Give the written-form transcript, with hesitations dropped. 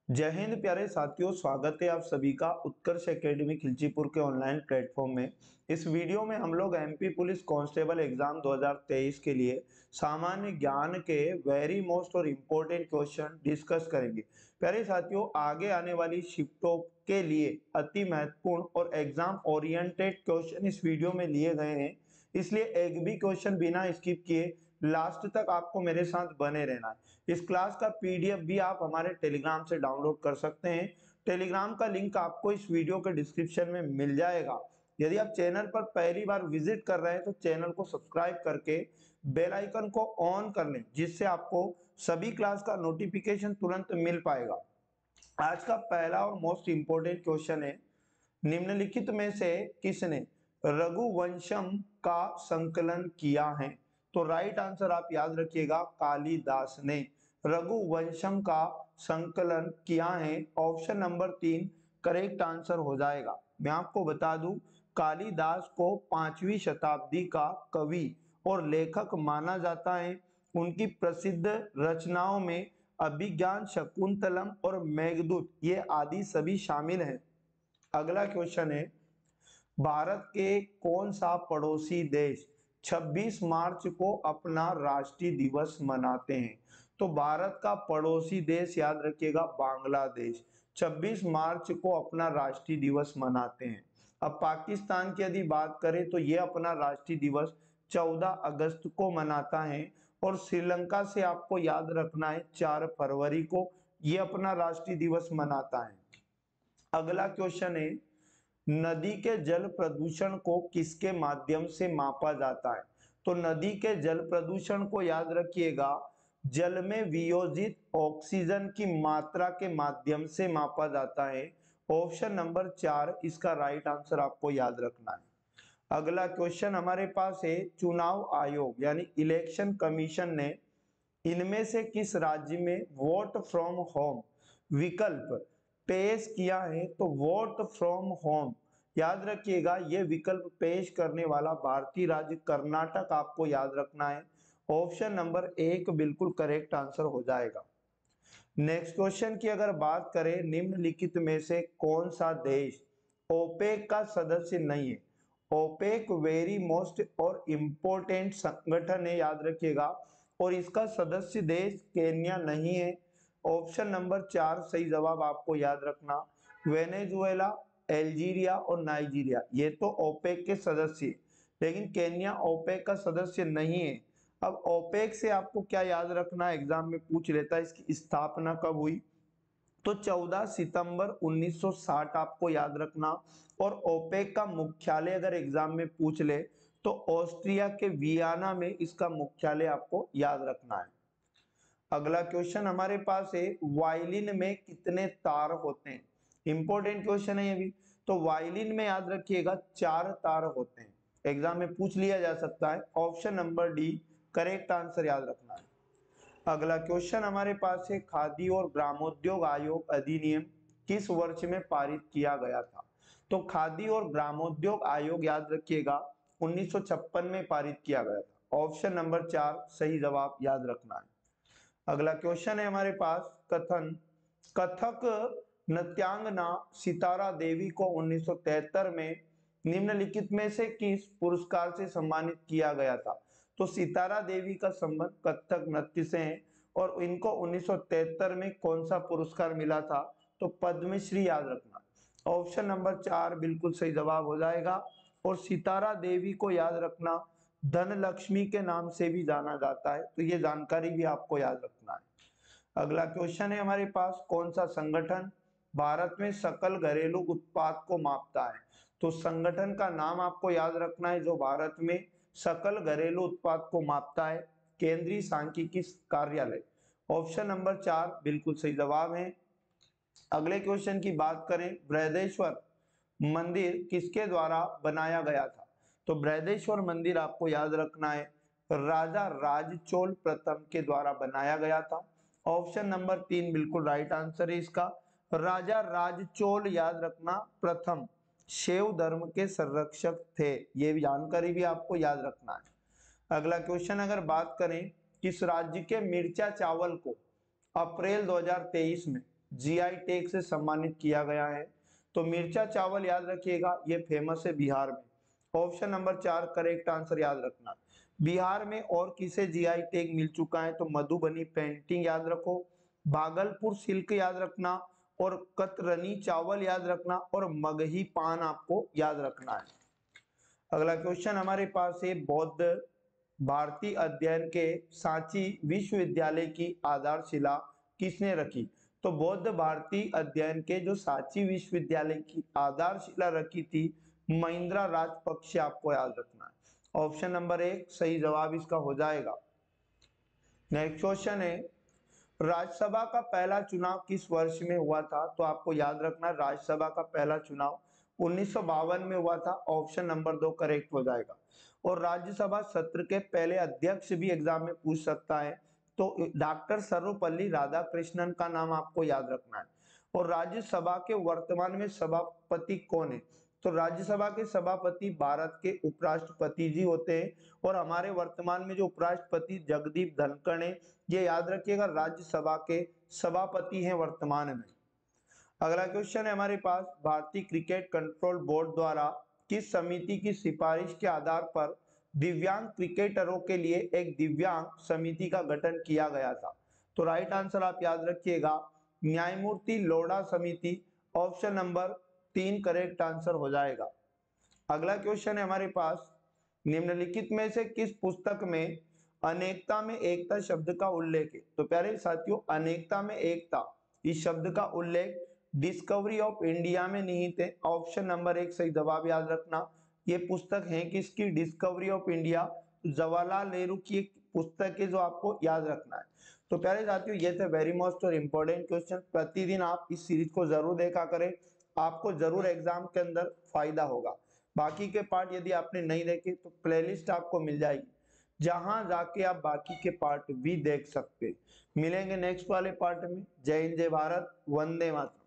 जय हिंद प्यारे साथियों, स्वागत है आप सभी का उत्कर्ष एकेडमी खिलचीपुर के ऑनलाइन प्लेटफॉर्म में। इस वीडियो में हम लोग एमपी पुलिस कांस्टेबल एग्जाम 2023 के लिए सामान्य ज्ञान के वेरी मोस्ट और इम्पोर्टेंट क्वेश्चन डिस्कस करेंगे। प्यारे साथियों, आगे आने वाली शिफ्टों के लिए अति महत्वपूर्ण और एग्जाम ओरिएंटेड क्वेश्चन इस वीडियो में लिए गए हैं, इसलिए एक भी क्वेश्चन बिना स्किप किए लास्ट तक आपको मेरे साथ बने रहना है। इस क्लास का पीडीएफ भी आप हमारे टेलीग्राम से डाउनलोड कर सकते हैं। टेलीग्राम का लिंक आपको इस वीडियो के डिस्क्रिप्शन में मिल जाएगा। यदि आप चैनल पर पहली बार विजिट कर रहे हैं तो चैनल को सब्सक्राइब करके बेल आइकन को ऑन कर लें, जिससे आपको सभी क्लास का नोटिफिकेशन तुरंत मिल पाएगा। आज का पहला और मोस्ट इंपोर्टेंट क्वेश्चन है, निम्नलिखित में से किसने रघुवंशम का संकलन किया है? तो राइट आंसर आप याद रखिएगा, कालिदास ने रघुवंशम का संकलन किया है। ऑप्शन नंबर 3 करेक्ट आंसर हो जाएगा। मैं आपको बता दूं, कालिदास को 5वीं शताब्दी का कवि और लेखक माना जाता है। उनकी प्रसिद्ध रचनाओं में अभिज्ञान, शकुंतलम और मेघदूत ये आदि सभी शामिल हैं। अगला क्वेश्चन है, भारत के कौन सा पड़ोसी देश 26 मार्च को अपना राष्ट्रीय दिवस मनाते हैं? तो भारत का पड़ोसी देश याद रखिएगा, बांग्लादेश 26 मार्च को अपना राष्ट्रीय दिवस मनाते हैं। अब पाकिस्तान की यदि बात करें तो ये अपना राष्ट्रीय दिवस 14 अगस्त को मनाता है। और श्रीलंका से आपको याद रखना है 4 फरवरी को ये अपना राष्ट्रीय दिवस मनाता है। अगला क्वेश्चन है, नदी के जल प्रदूषण को किसके माध्यम से मापा जाता है? तो नदी के जल प्रदूषण को याद रखिएगा, जल में वियोजित ऑक्सीजन की मात्रा के माध्यम से मापा जाता है। ऑप्शन नंबर 4 इसका राइट आंसर आपको याद रखना है। अगला क्वेश्चन हमारे पास है, चुनाव आयोग यानी इलेक्शन कमीशन ने इनमें से किस राज्य में वोट फ्रॉम होम विकल्प पेश किया है? तो वोट फ्रॉम होम याद रखिएगा, यह विकल्प पेश करने वाला भारतीय राज्य कर्नाटक आपको याद रखना है। ऑप्शन नंबर 1 बिल्कुल करेक्ट आंसर हो जाएगा। नेक्स्ट क्वेश्चन की अगर बात करें, निम्नलिखित में से कौन सा देश ओपेक का सदस्य नहीं है? ओपेक वेरी मोस्ट और इम्पोर्टेंट संगठन है, याद रखिएगा, और इसका सदस्य देश केन्या नहीं है। ऑप्शन नंबर 4 सही जवाब आपको याद रखना, वेनेजुएला, अल्जीरिया और नाइजीरिया ये तो ओपेक के सदस्य, लेकिन केन्या ओपेक का सदस्य नहीं है। अब ओपेक से आपको क्या याद रखना, एग्जाम में पूछ लेता है इसकी स्थापना कब हुई? तो 14 सितंबर 1960 आपको याद रखना। और ओपेक का मुख्यालय अगर एग्जाम में पूछ ले तो ऑस्ट्रिया के वियना में इसका मुख्यालय आपको याद रखना है। अगला क्वेश्चन हमारे पास है, वायलिन में कितने तार होते हैं? इंपॉर्टेंट क्वेश्चन है ये भी। तो वायलिन में याद रखिएगा 4 तार होते हैं, एग्जाम में पूछ लिया जा सकता है। Option number D correct answer याद रखना है। अगला क्वेश्चन हमारे पास है, खादी और ग्रामोद्योग आयोग अधिनियम किस वर्ष में पारित किया गया था? तो खादी और ग्रामोद्योग आयोग याद रखिएगा 1956 में पारित किया गया था। ऑप्शन नंबर 4 सही जवाब याद रखना है। अगला क्वेश्चन है हमारे पास, कथक नृत्यांगना सितारा देवी को 1973 में निम्नलिखित में से किस पुरस्कार से सम्मानित किया गया था? तो सितारा देवी का संबंध कथक नृत्य से है और इनको 1973 में कौन सा पुरस्कार मिला था? तो पद्मश्री याद रखना। ऑप्शन नंबर 4 बिल्कुल सही जवाब हो जाएगा। और सितारा देवी को याद रखना, धन लक्ष्मी के नाम से भी जाना जाता है, तो ये जानकारी भी आपको याद रखना है। अगला क्वेश्चन है हमारे पास, कौन सा संगठन भारत में सकल घरेलू उत्पाद को मापता है? तो संगठन का नाम आपको याद रखना है जो भारत में सकल घरेलू उत्पाद को मापता है, केंद्रीय सांख्यिकी कार्यालय। ऑप्शन नंबर 4 बिल्कुल सही जवाब है। अगले क्वेश्चन की बात करें, बृहदेश्वर मंदिर किसके द्वारा बनाया गया था? तो बृहदेश्वर मंदिर आपको याद रखना है, राजा राजचोल प्रथम के द्वारा बनाया गया था। ऑप्शन नंबर 3 बिल्कुल राइट आंसर है इसका, राजा राजचोल याद रखना प्रथम शैव धर्म के संरक्षक थे, ये जानकारी भी आपको याद रखना है। अगला क्वेश्चन अगर बात करें, किस राज्य के मिर्चा चावल को अप्रैल 2023 में जीआई टैग से सम्मानित किया गया है? तो मिर्चा चावल याद रखिएगा, ये फेमस है बिहार में। ऑप्शन नंबर 4 करेक्ट आंसर याद रखना। बिहार में और किसे जीआई टैग मिल चुका है? तो मधुबनी पेंटिंग याद रखो, भागलपुर सिल्क याद रखना, और कतरनी चावल याद रखना, और मगही पान आपको याद रखना है। अगला क्वेश्चन हमारे पास है, बौद्ध भारतीय अध्ययन के सांची विश्वविद्यालय की आधारशिला किसने रखी? तो बौद्ध भारतीय अध्ययन के जो सांची विश्वविद्यालय की आधारशिला रखी थी, महिंद्रा राजपक्षे आपको याद रखना है। ऑप्शन नंबर 1 सही जवाब इसका हो जाएगा। नेक्स्ट क्वेश्चन है, राज्यसभा का पहला चुनाव किस वर्ष में हुआ था? तो आपको याद रखना, राज्यसभा का पहला चुनाव 1952 में हुआ था। ऑप्शन नंबर 2 करेक्ट हो जाएगा। और राज्यसभा सत्र के पहले अध्यक्ष भी एग्जाम में पूछ सकता है, तो डॉक्टर सर्वपल्ली राधाकृष्णन का नाम आपको याद रखना है। और राज्यसभा के वर्तमान में सभापति कौन है? तो राज्यसभा के सभापति भारत के उपराष्ट्रपति जी होते हैं, और हमारे वर्तमान में जो उपराष्ट्रपति जगदीप धनखड़ है, ये याद रखिएगा राज्यसभा के सभापति हैं वर्तमान में। अगला क्वेश्चन है हमारे पास, भारतीय क्रिकेट कंट्रोल बोर्ड द्वारा किस समिति की सिफारिश के आधार पर दिव्यांग क्रिकेटरों के लिए एक दिव्यांग समिति का गठन किया गया था? तो राइट आंसर आप याद रखिएगा, न्यायमूर्ति लोढ़ा समिति। ऑप्शन नंबर 3 करेक्ट आंसर हो जाएगा। अगला क्वेश्चन है हमारे पास, निम्नलिखित में से किस पुस्तक में अनेकता में एकता शब्द का उल्लेख है? तो प्यारे साथियों, अनेकता में एकता इस शब्द का उल्लेख डिस्कवरी ऑफ इंडिया में निहित है। ऑप्शन नंबर 1 सही जवाब याद रखना। ये पुस्तक है किसकी? Discovery of India, Jawaharlal Nehru की एक पुस्तक है जो आपको याद रखना है। तो प्यारे साथियों, ये थे वेरी मोस्ट और इम्पोर्टेंट क्वेश्चन। प्रतिदिन आप इस सीरीज को जरूर देखा करें, आपको जरूर एग्जाम के अंदर फायदा होगा। बाकी के पार्ट यदि आपने नहीं देखे तो प्लेलिस्ट आपको मिल जाएगी, जहां जाके आप बाकी के पार्ट भी देख सकते। मिलेंगे नेक्स्ट वाले पार्ट में। जय हिंद, जय भारत, वंदे मातरम।